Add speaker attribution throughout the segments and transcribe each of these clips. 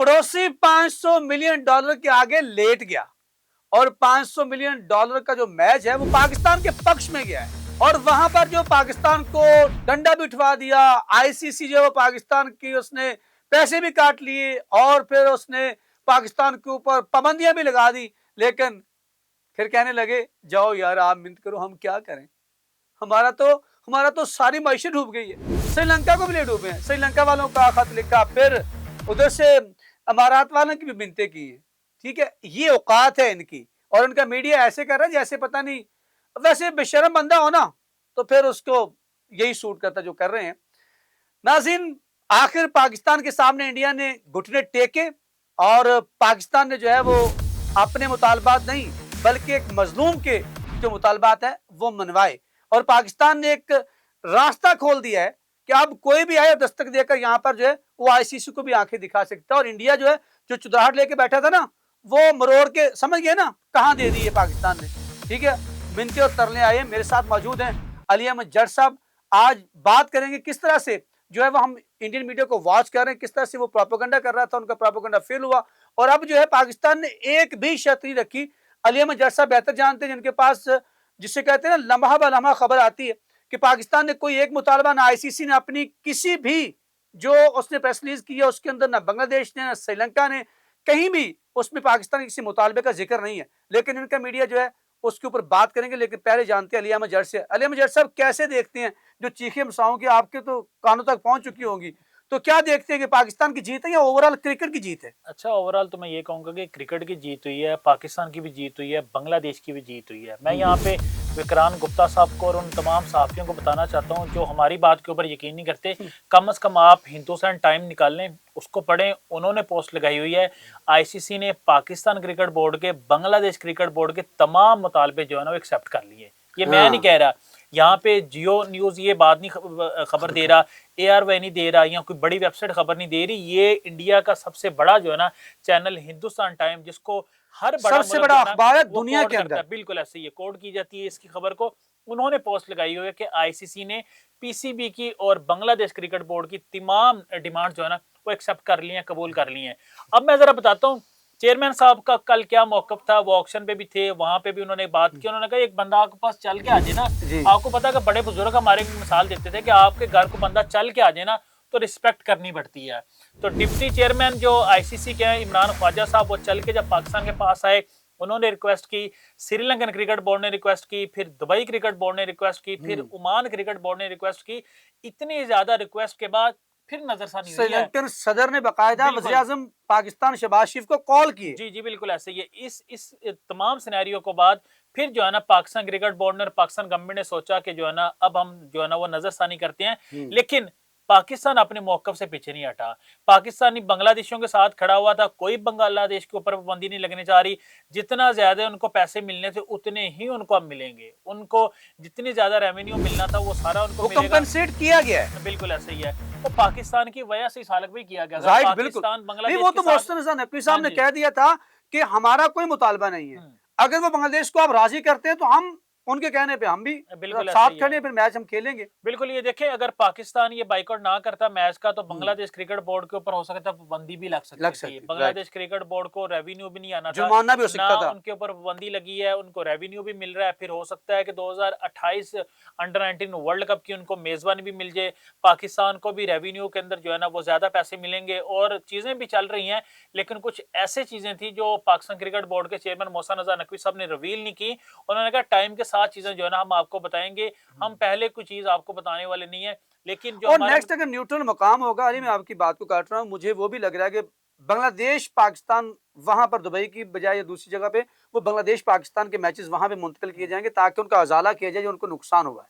Speaker 1: पड़ोसी $500 मिलियन के आगे लेट गया और $500 मिलियन का जो मैच है वो पाकिस्तान के पक्ष में गया है और वहां पर जो पाकिस्तान को डंडा भी उठवा दिया। आईसीसी जो पाकिस्तान की उसने पैसे भी काट लिए और फिर उसने पाकिस्तान के ऊपर पाबंदियां भी लगा दी। लेकिन फिर कहने लगे जाओ यार आप मिन्नत करो, हम क्या करें, हमारा तो सारी मईशत डूब गई है। श्रीलंका को भी ले डूबे हैं, श्रीलंका वालों का खत लिखा, फिर उधर से अमारात वालों की भी मिन्नतें की हैं। ठीक है, ये औकात है इनकी और इनका मीडिया ऐसे कर रहा है जैसे पता नहीं। वैसे बेशरम बंदा हो ना तो फिर उसको यही सूट करता जो कर रहे हैं। नाज़रीन, आखिर पाकिस्तान के सामने इंडिया ने घुटने टेके और पाकिस्तान ने जो है वो अपने मुतालबात नहीं बल्कि एक मजलूम के जो मुतालबात है वो मनवाए और पाकिस्तान ने एक रास्ता खोल दिया है कि अब कोई भी आए दस्तक देकर यहाँ पर जो है वो आईसीसी को भी आंखें दिखा सकता है। और इंडिया जो है जो चुदराहट लेके बैठा था ना वो मरोड़ के समझ गए ना कहाँ दे दी है पाकिस्तान ने। ठीक है, मिन्नतें और तरले आए। मेरे साथ मौजूद हैं अली अहमद जट साहब। आज बात करेंगे किस तरह से जो है वो हम इंडियन मीडिया को वॉच कर रहे हैं, किस तरह से वो प्रोपेगेंडा कर रहा था, उनका प्रोपेगेंडा फेल हुआ और अब जो है पाकिस्तान ने एक भी शर्त नहीं रखी। अली अहमद जट साहब बेहतर जानते हैं, जिनके पास जिसे कहते हैं ना लम्हा ब लम्हा खबर आती है कि पाकिस्तान ने कोई एक मुतालबा ना आईसीसी ने अपनी किसी भी जो उसने प्रेस रिलीज की है उसके अंदर ना बांग्लादेश ने ना श्रीलंका ने कहीं भी उसमें पाकिस्तान के किसी मुतालबे का जिक्र नहीं है। लेकिन इनका मीडिया जो है उसके ऊपर बात करेंगे। लेकिन पहले जानते हैं अली अहमद जट से। अली अहमद जट साहब कैसे देखते हैं जो चीखें मसाओं की आपके तो कानों तक पहुंच चुकी होंगी, तो क्या देखते हैं कि पाकिस्तान की जीत है या ओवरऑल क्रिकेट की जीत है?
Speaker 2: अच्छा, ओवरऑल तो मैं ये कहूँगा कि क्रिकेट की जीत हुई है, पाकिस्तान की भी जीत हुई है, बांग्लादेश की भी जीत हुई है। मैं यहाँ पे विक्रांत गुप्ता साहब को और उन तमाम सहाफ़ियों को बताना चाहता हूँ जो हमारी बात के ऊपर यकीन नहीं करते। कम से कम आप हिंदुस्तान टाइम निकाल लें, उसको पढ़ें। उन्होंने पोस्ट लगाई हुई है, आईसीसी ने पाकिस्तान क्रिकेट बोर्ड के, बांग्लादेश क्रिकेट बोर्ड के तमाम मुतालबे जो है ना वो एक्सेप्ट कर लिए। ये मैं नहीं कह रहा, यहाँ पे जियो न्यूज़ ये बात नहीं खबर दे रहा, ARY नहीं दे रहा, या कोई बड़ी वेबसाइट खबर नहीं दे रही। ये इंडिया का सबसे बड़ा जो है ना चैनल हिंदुस्तान टाइम, जिसको हर बड़ा
Speaker 1: सबसे बड़ा अखबार है दुनिया के अंदर,
Speaker 2: बिल्कुल ऐसे ही कोड की जाती है इसकी खबर को। उन्होंने पोस्ट लगाई हुई है कि आईसीसी ने पीसीबी की और बांग्लादेश क्रिकेट बोर्ड की तमाम डिमांड जो है ना वो एक्सेप्ट कर ली है, कबूल कर ली है। अब मैं जरा बताता हूँ चेयरमैन साहब का कल क्या मौकफ था। वो ऑक्शन पे भी थे, वहां पे भी उन्होंने बात की। उन्होंने कहा एक बंदा आपके पास चल के आ जाए ना, आपको पता है कि बड़े बुजुर्ग हमारे मिसाल देते थे कि आपके घर को बंदा चल के आ जाए ना तो रिस्पेक्ट करनी पड़ती है। तो डिप्टी चेयरमैन जो आईसीसी के हैं इमरान ख्वाजा साहब, वो चल के जब पाकिस्तान के पास आए, उन्होंने रिक्वेस्ट की, श्रीलंकन क्रिकेट बोर्ड ने रिक्वेस्ट की, फिर दुबई क्रिकेट बोर्ड ने रिक्वेस्ट की, फिर ओमान क्रिकेट बोर्ड ने रिक्वेस्ट की। इतनी ज्यादा रिक्वेस्ट के बाद फिर नजरसानी हुई है।
Speaker 1: श्रीलंकन सदर ने बकायदा वज़ीर आज़म पाकिस्तान शहबाज शरीफ को कॉल किए।
Speaker 2: जी जी बिल्कुल ऐसे ही। इस तमाम सिनेरियो को बाद फिर जो है ना पाकिस्तान क्रिकेट बोर्ड ने और पाकिस्तान गवर्नमेंट ने सोचा कि जो है ना अब हम जो है ना वो नजरसानी करते हैं। लेकिन पाकिस्तान अपने मौकफ से पीछे नहीं हटा। पाकिस्तानी बांग्लादेशियों के साथ खड़ा हुआ था, कोई बांग्लादेश के ऊपर पाबंदी नहीं लगने जा रही। जितना ज्यादा उनको पैसे मिलने थे उतने ही उनको अब मिलेंगे। उनको जितनी ज्यादा रेवेन्यू मिलना था वो सारा उनको मिलेगा।
Speaker 1: कंपनसेट किया गया है।
Speaker 2: बिल्कुल ऐसे ही है। तो पाकिस्तान की वजह से सालक भी किया गया।
Speaker 1: राइट, बिल्कुल। वो तो मोहसिन रज़ा नकवी साहब ने कह दिया था कि हमारा कोई मुतालबा नहीं है, अगर वो बांग्लादेश को आप राजी करते हैं तो हम उनके कहने पे हम भी साथ खड़े, फिर मैच हम खेलेंगे।
Speaker 2: बिल्कुल। ये देखें, अगर पाकिस्तान ये बाइकआउट ना करता मैच का तो बांग्लादेश क्रिकेट बोर्ड के ऊपर हो सकता है पाबंदी भी लग सकती थी। बांग्लादेश क्रिकेट बोर्ड को रेवेन्यू भी नहीं आना था,
Speaker 1: जुर्माना भी हो सकता था।
Speaker 2: उनके ऊपर पाबंदी लगी है, उनको रेवेन्यू भी मिल रहा है। फिर हो सकता है कि 2028 अंडर 19 वर्ल्ड कप की उनको मेजबानी भी मिल जाए। पाकिस्तान को भी रेवेन्यू के अंदर जो है ना वो ज्यादा पैसे मिलेंगे और चीजें भी चल रही हैं। लेकिन कुछ ऐसे चीजें थी जो पाकिस्तान क्रिकेट बोर्ड के चेयरमैन मोहसिन रज़ा नकवी साहब ने रिवील नहीं की। उन्होंने कहा टाइम के साथ चीजें जो है ना हम आपको बताएंगे, हम पहले कोई चीज आपको बताने वाले नहीं है। लेकिन जो
Speaker 1: नेक्स्ट अगर न्यूट्रल मकाम होगा, अली मैं आपकी बात को काट रहा हूँ, मुझे वो भी लग रहा है कि बांग्लादेश पाकिस्तान वहां पर दुबई की बजाय या दूसरी जगह पे वो बांग्लादेश पाकिस्तान के मैचेस वहां पे मुंतकिल किए जाएंगे ताकि उनका अजाला किया जाए जो उनको नुकसान हुआ है।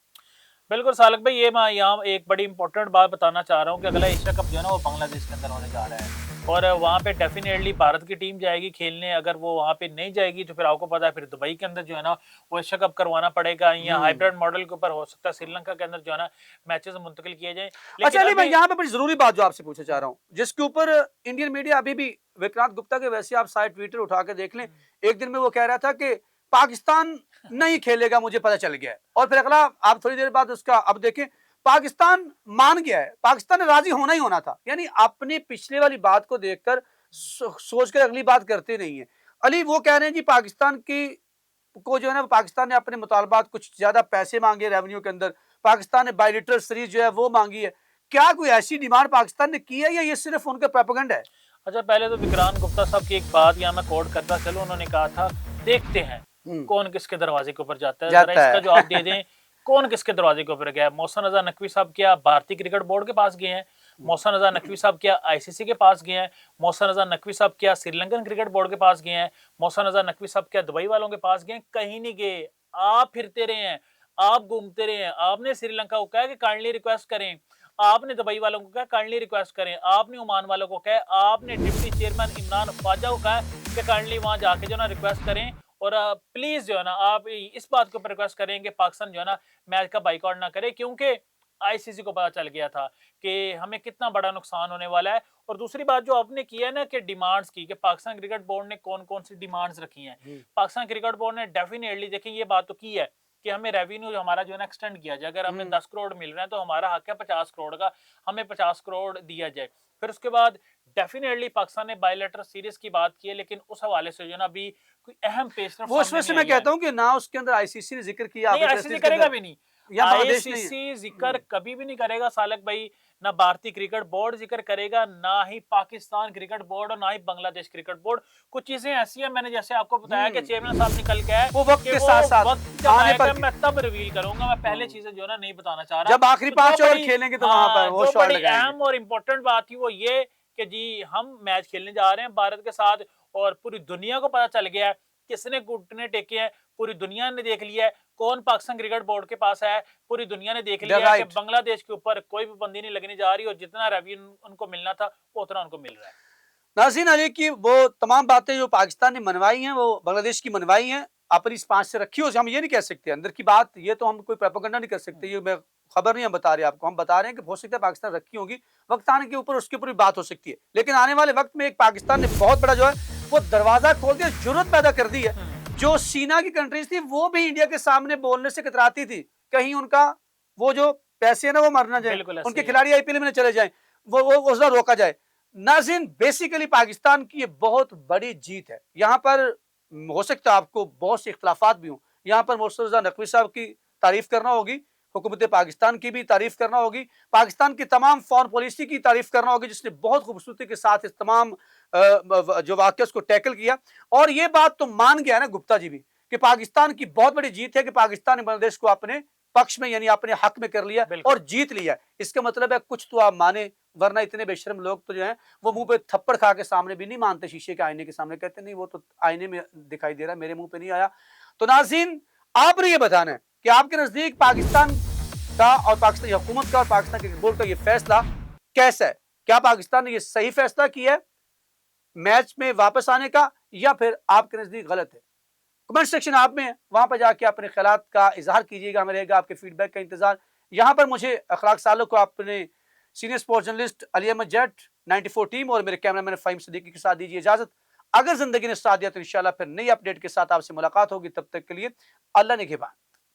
Speaker 2: बिल्कुल सालक भाई, ये मैं यहाँ एक बड़ी इंपॉर्टेंट बात बताना चाह रहा हूँ कि अगला एशिया कप जो है ना वो बांग्लादेश के अंदर होने जा रहा है और वहाँ पे डेफिनेटली भारत की टीम जाएगी खेलने। अगर वो वहाँ पे नहीं जाएगी तो फिर आपको पता है फिर दुबई के अंदर जो है ना वो एशिया कप करवाना पड़ेगा। या हाइब्रिड मॉडल के ऊपर हो सकता है श्रीलंका के अंदर जो है ना मैचेस मुंतकिल किए जाए।
Speaker 1: अच्छा मैं यहाँ पे बड़ी जरूरी बात जो आपसे पूछना चाह रहा हूँ, जिसके ऊपर इंडियन मीडिया अभी भी विक्रांत गुप्ता के, वैसे आप साइट ट्विटर उठा के देख लें, एक दिन में वो कह रहा था कि पाकिस्तान नहीं खेलेगा, मुझे पता चल गया है। और फिर अगला आप थोड़ी देर बाद उसका अब देखें पाकिस्तान मान गया है, पाकिस्तान ने राजी होना ही होना था। यानी अपनी पिछले वाली बात को देखकर सोच कर अगली बात करते नहीं है। अली वो कह रहे हैं जी पाकिस्तान की को जो है ना पाकिस्तान ने अपने मुतालबात कुछ ज्यादा पैसे मांगे रेवेन्यू के अंदर, पाकिस्तान ने बायलिटरल सीरीज जो है वो मांगी है। क्या कोई ऐसी डिमांड पाकिस्तान ने की है या ये सिर्फ उनका प्रोपेगेंडा है?
Speaker 2: अच्छा, पहले तो विक्रांत गुप्ता साहब की एक बात यहाँ मैं कोट करता चलूं, उन्होंने कहा था देखते हैं कौन किसके दरवाजे के ऊपर जाता है, जरा इसका जवाब दे दें कौन किसके दरवाजे के ऊपर गया। मोहसिन रजा नकवी साहब क्या भारतीय क्रिकेट बोर्ड के पास गए हैं? मोहसिन रजा नकवी साहब क्या आईसीसी के पास गए हैं? मोहसिन रजा नकवी साहब क्या श्रीलंकन क्रिकेट बोर्ड के पास गए हैं? मोहसिन रजा नकवी साहब क्या दुबई वालों के पास गए? कहीं नहीं गए। आप फिरते रहे हैं, आप घूमते रहे हैं। आपने श्रीलंका को कहा कि काइंडली रिक्वेस्ट करें, आपने दुबई वालों को कहा काइंडली रिक्वेस्ट करें, आपने ओमान वालों को कहा, आपने डिप्टी चेयरमैन इमरान ख्वाजा को कहा कि काइंडली वहां जाके जो ना रिक्वेस्ट करें और प्लीज जो है ना आप इस बात के ऊपर रिक्वेस्ट करें कि पाकिस्तान जो है ना मैच का बाइकआउट ना करे, क्योंकि आईसीसी को पता चल गया था कि हमें कितना बड़ा नुकसान होने वाला है। और दूसरी बात जो आपने की है ना कि डिमांड्स की, कि पाकिस्तान क्रिकेट बोर्ड ने कौन कौन सी डिमांड्स रखी हैं। पाकिस्तान क्रिकेट बोर्ड ने डेफिनेटली देखें ये बात तो की है कि हमें रेवेन्यू हमारा जो है ना एक्सटेंड किया जाए। अगर हमें 10 करोड़ मिल रहे हैं तो हमारा हक है 50 करोड़ का, हमें 50 करोड़ दिया जाए। फिर उसके बाद डेफिनेटली पाकिस्तान ने बायलैटरल सीरीज की बात की है, लेकिन उस हवाले से जो ना अभी कोई अहम पेशरफ
Speaker 1: वो उसमें से मैं कहता हूं कि ना उसके अंदर आईसीसी ने जिक्र किया,
Speaker 2: नहीं, आईसीसी करेगा भी नहीं,
Speaker 1: या बांग्लादेश नहीं है।
Speaker 2: आईसीसी जिक्र कभी भी नहीं करेगा सालक भाई, ना भारतीय क्रिकेट बोर्ड जिक्र करेगा, ना ही पाकिस्तान क्रिकेट बोर्ड और ना ही बांग्लादेश क्रिकेट बोर्ड। कुछ चीजें ऐसी हैं, मैंने जैसे आपको बताया कि चेयरमैन साहब निकल के आए,
Speaker 1: वो वक्त के साथ साथ
Speaker 2: वक्त जब आएगा मैं तब रिवील करूंगा। मैं पहले चीजें जो है ना नहीं बताना चाह रहा।
Speaker 1: जब आखिरी 5 ओवर खेलेंगे तो वहां पर वो
Speaker 2: जो
Speaker 1: शॉट
Speaker 2: बड़ी
Speaker 1: लगाएंगे।
Speaker 2: अहम और इम्पोर्टेंट बात थी वो ये कि जी हम मैच खेलने जा रहे हैं भारत के साथ और पूरी दुनिया को पता चल गया है किसने घुटने टेके हैं, पूरी दुनिया ने देख लिया है कौन पाकिस्तान क्रिकेट बोर्ड के पास है, पूरी दुनिया ने देख लिया है कि बांग्लादेश के ऊपर कोई भी पाबंदी नहीं लगने जा रही और जितना रेवेन्यू उनको मिलना था वो उतना उनको मिल रहा है।
Speaker 1: नाज़रीन, अली की वो तमाम बातें जो पाकिस्तान ने मनवाई हैं वो बांग्लादेश की मनवाई हैं, अपनी इस पांच से रखी हो, हम ये नहीं कह सकते अंदर की बात, ये तो हम कोई प्रोपेगेंडा नहीं कर सकते, ये मैं खबर नहीं हम बता रहे आपको, हम बता रहे हैं कि हो सकता है पाकिस्तान रखी होगी, वक्त आने के ऊपर उसके ऊपर भी बात हो सकती है। लेकिन आने वाले वक्त में एक पाकिस्तान ने बहुत बड़ा जो है वो दरवाजा खोल दिया, जरूरत पैदा कर दी है। जो सीना की कंट्रीज थी वो भी इंडिया के सामने बोलने से कतराती थी, कहीं उनका वो जो पैसे है ना वो मर ना जाए, उनके खिलाड़ी आईपीएल में चले जाए, वो उसका रोका जाए। नाज़रीन, बेसिकली पाकिस्तान की ये बहुत बड़ी जीत है। यहाँ पर हो सकता है आपको बहुत से इख्तलाफात भी हों, यहाँ पर मोहसिन रज़ा नकवी साहब की तारीफ करना होगी, हुकूमत पाकिस्तान की भी तारीफ करना होगी, पाकिस्तान की तमाम फॉरेन पॉलिसी की तारीफ करना होगी जिसने बहुत खूबसूरती के साथ इस तमाम जो वाक़या उसको टैकल किया। और ये बात तो मान गया ना गुप्ता जी भी कि पाकिस्तान की बहुत बड़ी जीत है कि पाकिस्तान ने बांग्लादेश को अपने पक्ष में यानी अपने हक में कर लिया और जीत लिया। इसका मतलब है कुछ तो आप माने, वरना इतने बेशर्म लोग तो जो है वो मुंह पे थप्पड़ खा के सामने भी नहीं मानते, शीशे के आईने के सामने कहते नहीं वो तो आईने में दिखाई दे रहा, मेरे मुंह पे नहीं आया। तो नाज़रीन, आपने ये बताना है कि आपके नजदीक पाकिस्तान का और पाकिस्तानी हुकूमत का और पाकिस्तान क्रिकेट बोर्ड का ये फैसला कैसा है? क्या पाकिस्तान ने ये सही फैसला किया है मैच में वापस आने का, या फिर आपके नजदीक गलत है? कमेंट सेक्शन आप में है, वहां पर जाके अपने ख्यालात का इजहार कीजिएगा, हमें रहेगा आपके फीडबैक का इंतजार। यहाँ पर मुझे अखलाक सालों को अपने senior sports journalist Ali Ahmed Jat 94 team और मेरे कैमरामैन फ़हीम सिद्दीकी के साथ दीजिए इजाजत। अगर जिंदगी ने साथ दिया तो इंशाल्लाह फिर नई अपडेट के साथ आपसे मुलाकात होगी, तब तक के लिए अल्लाह ने के बाद।